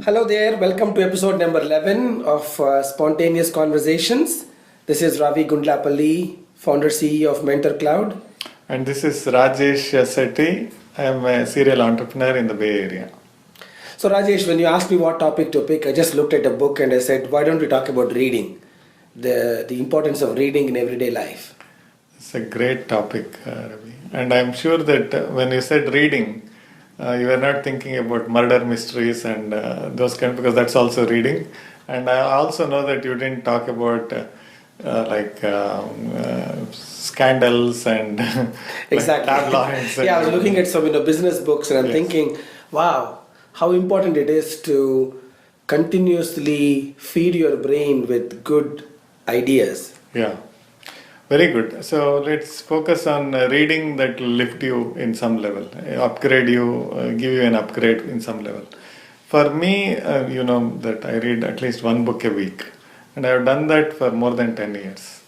Hello there, welcome to episode number 11 of Spontaneous Conversations. This is Ravi Gundlapalli, founder CEO of Mentor Cloud. And this is Rajesh Sethi. I am a serial entrepreneur in the Bay Area. So, Rajesh, when you asked me what topic to pick, I just looked at a book and I said, why don't we talk about reading? The importance of reading in everyday life. It's a great topic, Ravi. And I'm sure that when you said reading, you were not thinking about murder mysteries and those kind, because that's also reading. And I also know that you didn't talk about scandals and Exactly. tabloids. Yeah, I was looking at some business books and I'm thinking, wow, how important it is to continuously feed your brain with good ideas. Yeah. Very good. So let's focus on reading that will lift you in some level, upgrade you, give you an upgrade in some level. For me, you know that I read at least one book a week, and I have done that for more than 10 years.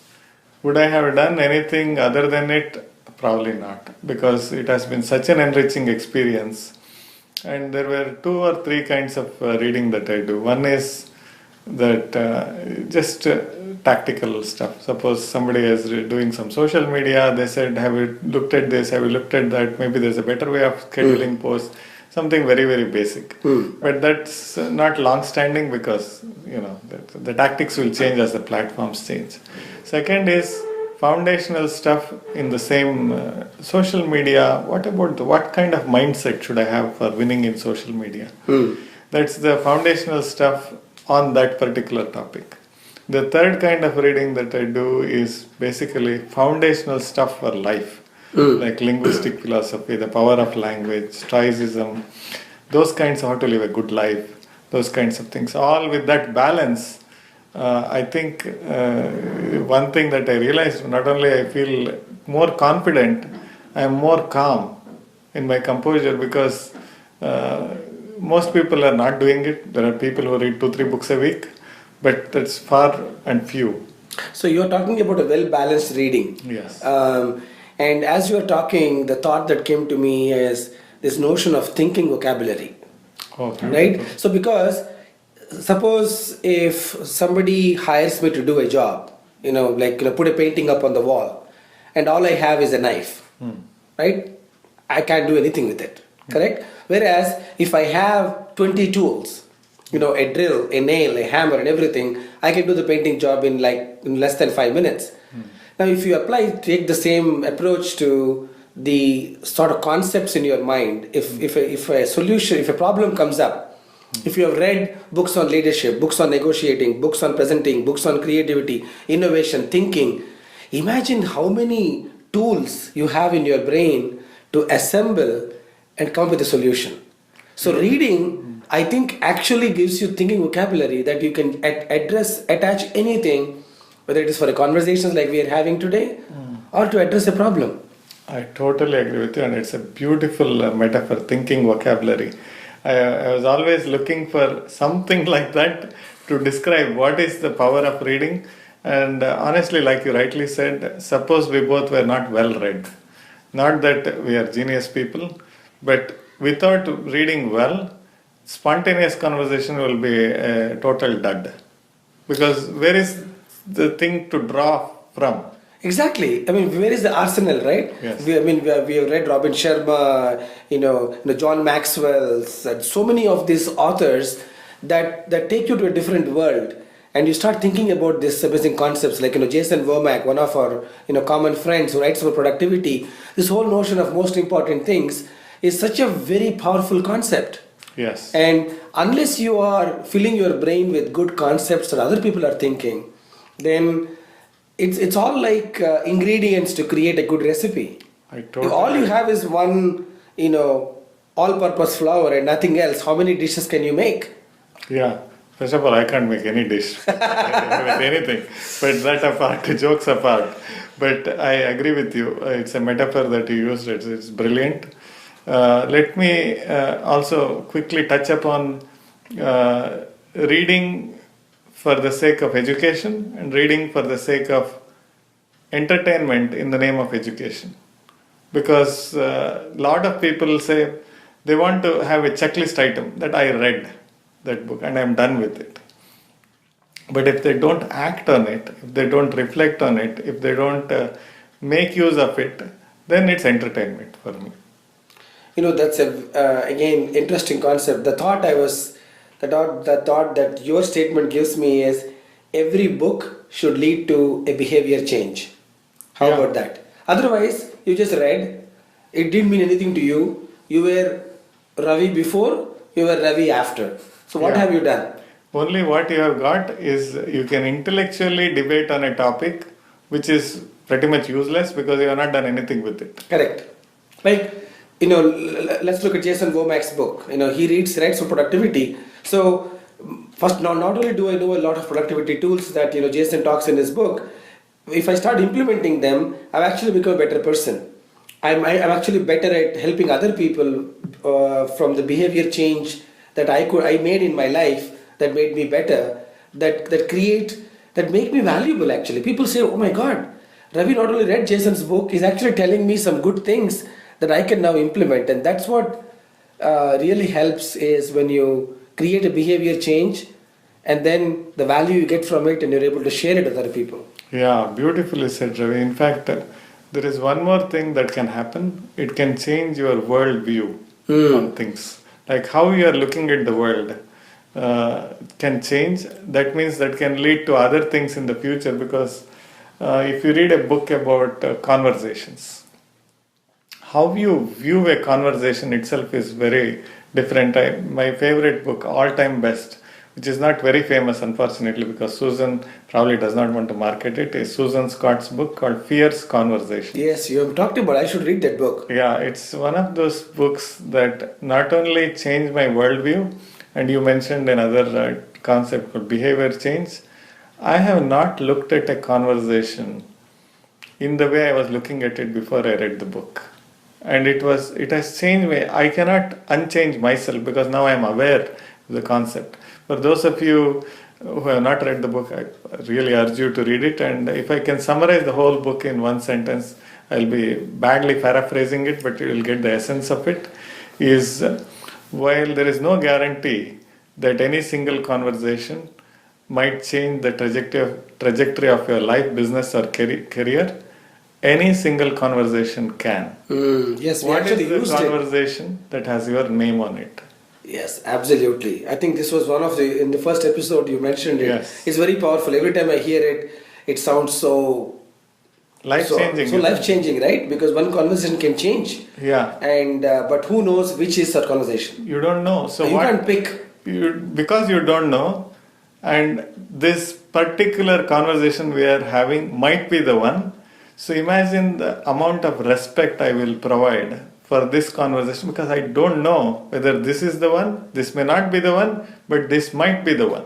Would I have done anything other than it? Probably not, because it has been such an enriching experience. And there were two or three kinds of reading that I do. One is that just tactical stuff. Suppose somebody is doing some social media, they said, have you looked at this, have you looked at that, maybe there's a better way of scheduling posts, something very, very basic. But that's not long standing, because the tactics will change as the platforms change. Second is foundational stuff in the same social media. What kind of mindset should I have for winning in social media? That's the foundational stuff on that particular topic. The third kind of reading that I do is basically foundational stuff for life, like linguistic philosophy, the power of language, stoicism, those kinds of how to live a good life, those kinds of things. All with that balance, I think one thing that I realized, not only I feel more confident, I am more calm in my composure, because most people are not doing it. There are people who read 2-3 books a week, but that's far and few. So you're talking about a well-balanced reading. Yes. And as you're talking, the thought that came to me is this notion of thinking vocabulary. Oh, right? So because suppose if somebody hires me to do a job, put a painting up on the wall, and all I have is a knife, right? I can't do anything with it, correct? Whereas if I have 20 tools, a drill, a nail, a hammer, and everything, I can do the painting job in less than 5 minutes. Now, if you take the same approach to the sort of concepts in your mind, if a problem comes up, if you have read books on leadership, books on negotiating, books on presenting, books on creativity, innovation, thinking, imagine how many tools you have in your brain to assemble and come up with a solution. So reading, I think, actually gives you thinking vocabulary that you can attach anything, whether it is for a conversation like we are having today, or to address a problem. I totally agree with you, and it's a beautiful metaphor, thinking vocabulary. I was always looking for something like that to describe what is the power of reading. And honestly, like you rightly said, suppose we both were not well read. Not that we are genius people, but without reading well, spontaneous conversation will be a total dud. Because where is the thing to draw from? Exactly. I mean, where is the arsenal, right? Yes. We have read Robin Sharma, John Maxwell's, and so many of these authors that take you to a different world, and you start thinking about these amazing concepts. Like Jason Womack, one of our common friends who writes about productivity. This whole notion of most important things is such a very powerful concept. Yes. And unless you are filling your brain with good concepts that other people are thinking, then it's all like ingredients to create a good recipe. All you have is one, all-purpose flour and nothing else. How many dishes can you make? Yeah. First of all, I can't make any dish with anything. But that apart, jokes apart. But I agree with you. It's a metaphor that you used. It's brilliant. Let me also quickly touch upon reading for the sake of education and reading for the sake of entertainment in the name of education. Because a lot of people say they want to have a checklist item that I read. that book and I'm done with it. But if they don't act on it, if they don't reflect on it, if they don't make use of it, then it's entertainment for me. That's a again interesting concept. The thought that your statement gives me is every book should lead to a behavior change. How Yeah. about that? Otherwise, you just read, it didn't mean anything to you. You were Ravi before, you were Ravi after. So what Yeah. have you done? Only what you have got is you can intellectually debate on a topic which is pretty much useless because you have not done anything with it. Correct. Like, let's look at Jason Womack's book. He writes for productivity. So, first, not only do I know a lot of productivity tools that, Jason talks in his book, if I start implementing them, I've actually become a better person. I'm actually better at helping other people from the behavior change that I made in my life that made me better, that make me valuable actually. People say, oh my God, Ravi not only read Jason's book, he's actually telling me some good things that I can now implement. And that's what really helps is when you create a behavior change and then the value you get from it and you're able to share it with other people. Yeah, beautifully said, Ravi. In fact, there is one more thing that can happen. It can change your world view on things. Like how you are looking at the world can change. That means that can lead to other things in the future because if you read a book about conversations, how you view a conversation itself is very different. My favorite book, all time best, which is not very famous unfortunately because Susan probably does not want to market it, is Susan Scott's book called Fierce Conversation. Yes, you have talked about I should read that book. Yeah, it's one of those books that not only changed my worldview, and you mentioned another concept called behavior change. I have not looked at a conversation in the way I was looking at it before I read the book. And it has changed me. I cannot unchange myself because now I am aware of the concept. For those of you who have not read the book, I really urge you to read it. And if I can summarize the whole book in one sentence, I'll be badly paraphrasing it, but you will get the essence of it. Is while there is no guarantee that any single conversation might change the trajectory of your life, business, or career, any single conversation can. Yes, we What actually is the used it. conversation that has your name on it? Yes, absolutely. I think this was one of in the first episode you mentioned it. Yes. It's very powerful. Every time I hear it, it sounds so Life-changing. So life-changing, right? Because one conversation can change. Yeah. And but who knows which is that conversation? You don't know. So You what, can't pick. because you don't know, and this particular conversation we are having might be the one. So imagine the amount of respect I will provide for this conversation because I don't know whether this is the one, this may not be the one, but this might be the one.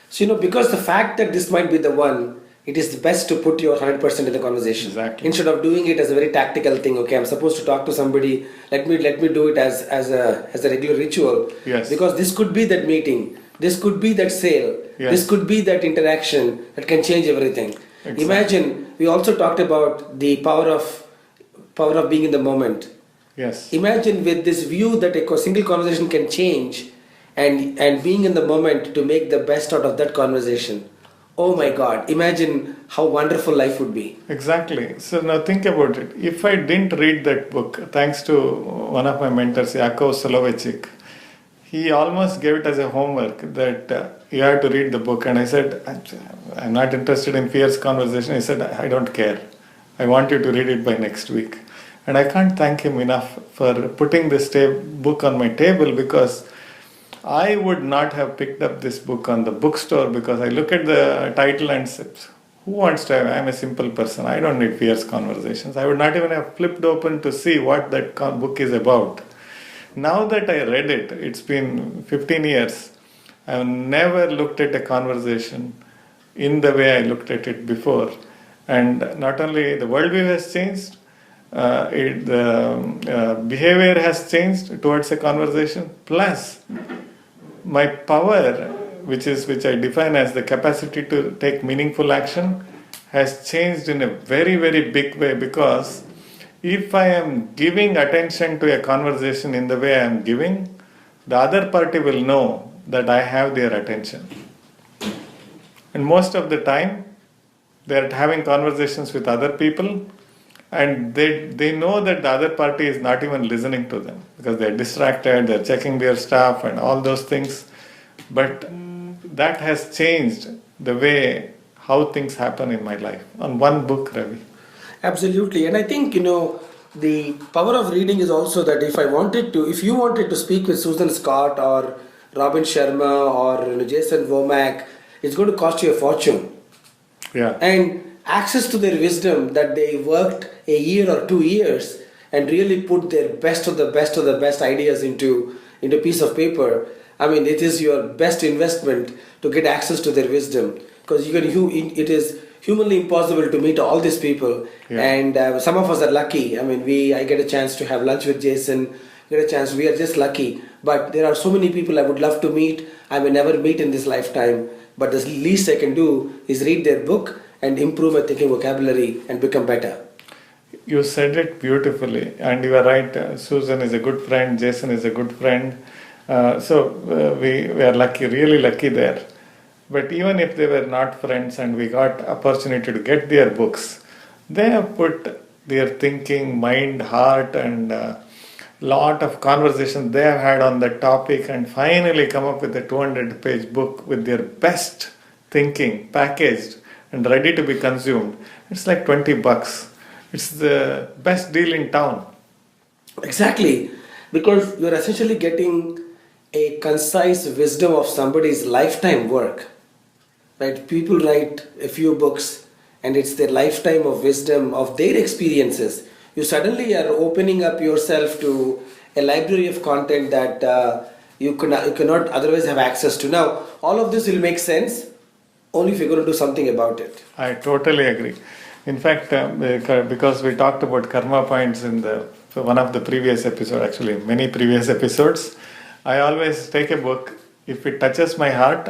So because the fact that this might be the one, it is best to put your 100% in the conversation. Exactly. Instead of doing it as a very tactical thing. Okay, I'm supposed to talk to somebody. Let me do it as a regular ritual. Yes. Because this could be that meeting. This could be that sale. Yes. This could be that interaction that can change everything. Exactly. Imagine we also talked about the power of being in the moment. Yes. Imagine with this view that a single conversation can change and being in the moment to make the best out of that conversation. Oh my God, imagine how wonderful life would be. Exactly. So now think about it. If I didn't read that book, thanks to one of my mentors, Yakov Soloveitchik, he almost gave it as a homework that you have to read the book. And I said, I'm not interested in Fierce Conversation. He said, I don't care. I want you to read it by next week. And I can't thank him enough for putting this book on my table because I would not have picked up this book on the bookstore because I look at the title and say, who wants to have, I'm a simple person, I don't need Fierce Conversations. I would not even have flipped open to see what that book is about. Now that I read it, it's been 15 years, I've never looked at a conversation in the way I looked at it before. And not only the worldview has changed, the behavior has changed towards a conversation, plus my power, which I define as the capacity to take meaningful action, has changed in a very, very big way because if I am giving attention to a conversation in the way I am giving, the other party will know that I have their attention. And most of the time, they're having conversations with other people, and they know that the other party is not even listening to them because they're distracted, they're checking their stuff and all those things. But that has changed the way how things happen in my life. On one book, Ravi. Absolutely. And I think, the power of reading is also that if you wanted to speak with Susan Scott or Robin Sharma or Jason Womack, it's going to cost you a fortune. Yeah. And access to their wisdom that they worked a year or 2 years and really put their best of the best of the best ideas into a piece of paper. I mean, it is your best investment to get access to their wisdom, because it is humanly impossible to meet all these people. Yeah. And some of us are lucky. I mean, I get a chance to have lunch with Jason. We are just lucky. But there are so many people I would love to meet. I may never meet in this lifetime. But the least I can do is read their book and improve my thinking vocabulary and become better. You said it beautifully, and you are right. Susan is a good friend, Jason is a good friend. So we are lucky, really lucky there. But even if they were not friends and we got opportunity to get their books, they have put their thinking, mind, heart, and lot of conversations they have had on that topic, and finally come up with a 200-page book with their best thinking packaged and ready to be consumed. It's like $20. It's the best deal in town. Exactly. Because you're essentially getting a concise wisdom of somebody's lifetime work. Right? People write a few books and it's their lifetime of wisdom of their experiences. You suddenly are opening up yourself to a library of content that you cannot otherwise have access to. Now, all of this will make sense only if you're going to do something about it. I totally agree. In fact, because we talked about karma points in one of the previous episodes, actually many previous episodes, I always take a book. If it touches my heart,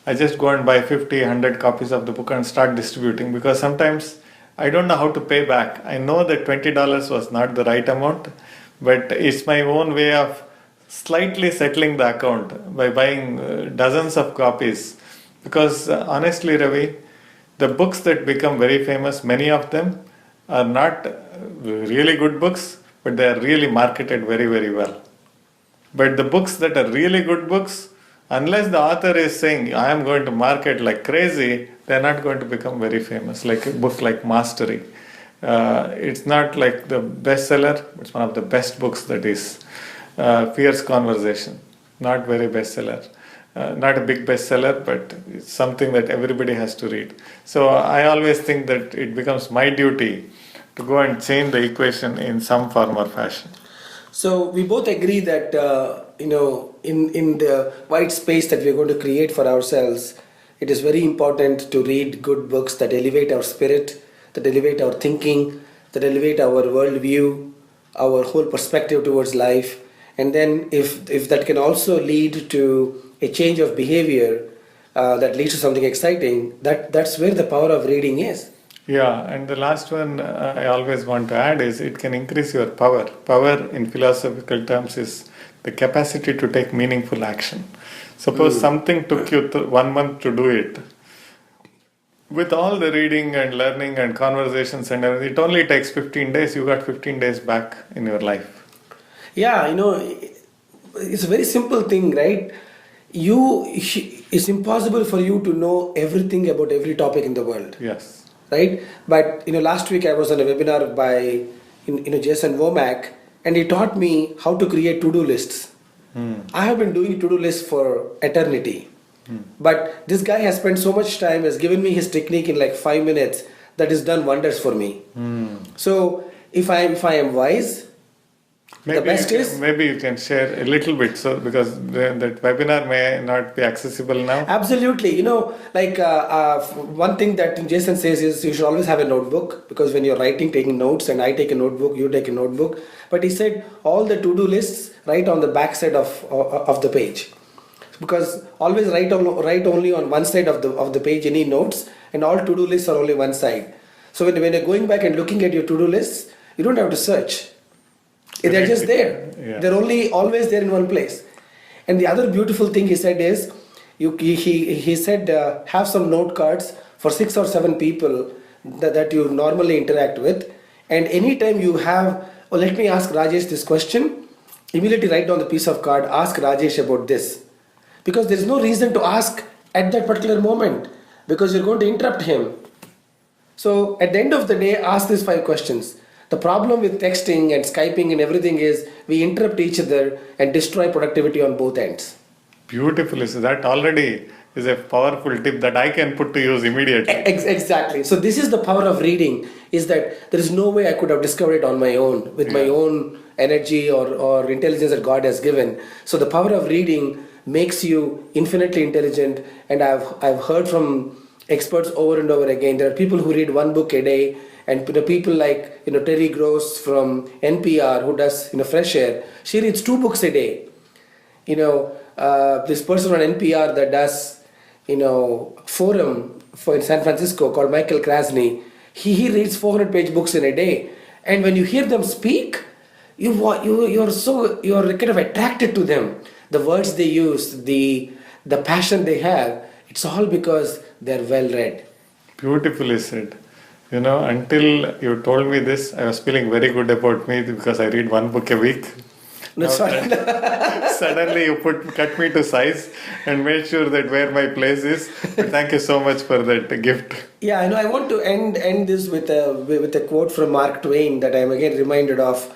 I just go and buy 50, 100 copies of the book and start distributing, because sometimes I don't know how to pay back. I know that $20 was not the right amount, but it's my own way of slightly settling the account by buying dozens of copies. Because honestly, Ravi, the books that become very famous, many of them are not really good books, but they are really marketed very, very well. But the books that are really good books, unless the author is saying, I am going to market like crazy, they are not going to become very famous. Like a book like Mastery. It's not like the bestseller, it's one of the best books, that is Fierce Conversation. Not very bestseller. Not a big bestseller, but it's something that everybody has to read. So I always think that it becomes my duty to go and change the equation in some form or fashion. So we both agree that in the wide space that we're going to create for ourselves, it is very important to read good books that elevate our spirit, that elevate our thinking, that elevate our worldview, our whole perspective towards life. And then if that can also lead to a change of behavior that leads to something exciting, that's where the power of reading is. Yeah, and the last one I always want to add is it can increase your power. Power in philosophical terms is the capacity to take meaningful action. Suppose something took you 1 month to do it. With all the reading and learning and conversations and everything, it only takes 15 days. You got 15 days back in your life. Yeah, it's a very simple thing, right? It's impossible for you to know everything about every topic in the world. Yes. Right? But last week I was on a webinar by Jason Womack, and he taught me how to create to-do lists. I have been doing to-do lists for eternity. But this guy has spent so much time, has given me his technique in like 5 minutes, that has done wonders for me. So if I am wise, the best is... Maybe you can share a little bit, so because that webinar may not be accessible now. Absolutely. One thing that Jason says is you should always have a notebook, because when you're writing, taking notes, and I take a notebook, you take a notebook. But he said all the to-do lists write on the back side of the page. Because always write only on one side of the page any notes, and all to-do lists are only one side. So when you're going back and looking at your to-do lists, you don't have to search. They're just there. Yeah. They're always there in one place. And the other beautiful thing he said is, he said, have some note cards for 6 or 7 people that you normally interact with. And anytime you have, oh, let me ask Rajesh this question, immediately write down the piece of card, ask Rajesh about this. Because there is no reason to ask at that particular moment, because you're going to interrupt him. So at the end of the day, ask these 5 questions. The problem with texting and Skyping and everything is we interrupt each other and destroy productivity on both ends. Beautifully. So that already is a powerful tip that I can put to use immediately. Exactly. So this is the power of reading, is that there is no way I could have discovered it on my own, with my own energy or intelligence that God has given. So the power of reading makes you infinitely intelligent. And I've heard from experts over and over again, there are people who read 1 book a day, and people like Terry Gross from NPR, who does Fresh Air, she reads 2 books a day. This person on NPR that does forum in San Francisco called Michael Krasny, he reads 400-page books in a day. And when you hear them speak, you're kind of attracted to them. The words they use, the passion they have, it's all because they're well read. Beautifully said. Until you told me this, I was feeling very good about me because I read 1 book a week. No, sorry. Suddenly you cut me to size and made sure that where my place is. But thank you so much for that gift. Yeah, I know. I want to end this with a quote from Mark Twain that I am again reminded of.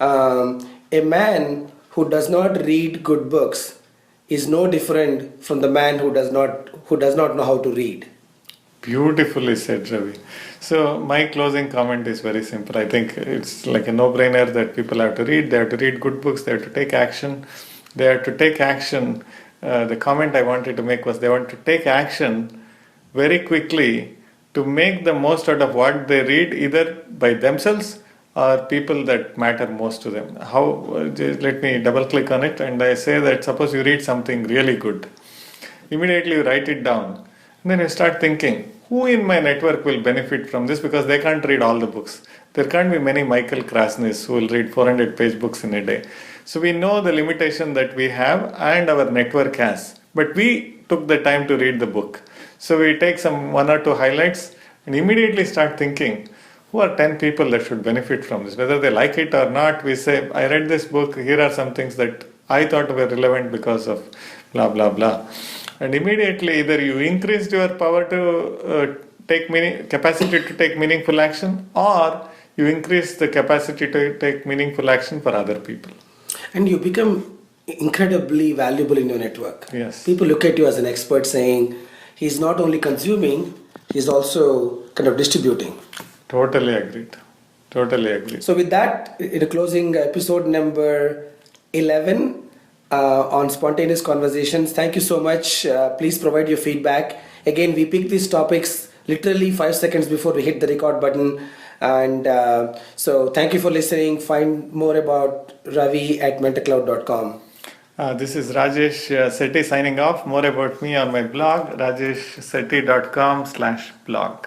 A man who does not read good books is no different from the man who does not know how to read. Beautifully said, Ravi. So my closing comment is very simple. I think it's like a no-brainer that people have to read. They have to read good books. They have to take action. They have to take action. The comment I wanted to make was they want to take action very quickly to make the most out of what they read, either by themselves or people that matter most to them. Let me double click on it, and I say that suppose you read something really good. Immediately you write it down. And then you start thinking, who in my network will benefit from this, because they can't read all the books. There can't be many Michael Krasnys who will read 400-page books in a day. So we know the limitation that we have and our network has. But we took the time to read the book. So we take some 1 or 2 highlights and immediately start thinking, who are 10 people that should benefit from this? Whether they like it or not, we say, I read this book, here are some things that I thought were relevant because of blah, blah, blah. And immediately either you increased your power to capacity to take meaningful action, or you increase the capacity to take meaningful action for other people. And you become incredibly valuable in your network. Yes. People look at you as an expert saying, he's not only consuming, he's also kind of distributing. Totally agreed. So with that, in a closing episode number 11 on spontaneous conversations, thank you so much. Please provide your feedback. Again, we pick these topics literally 5 seconds before we hit the record button. And so thank you for listening. Find more about Ravi at mentorcloud.com. This is Rajesh Sethi signing off. More about me on my blog, rajeshsethi.com/blog.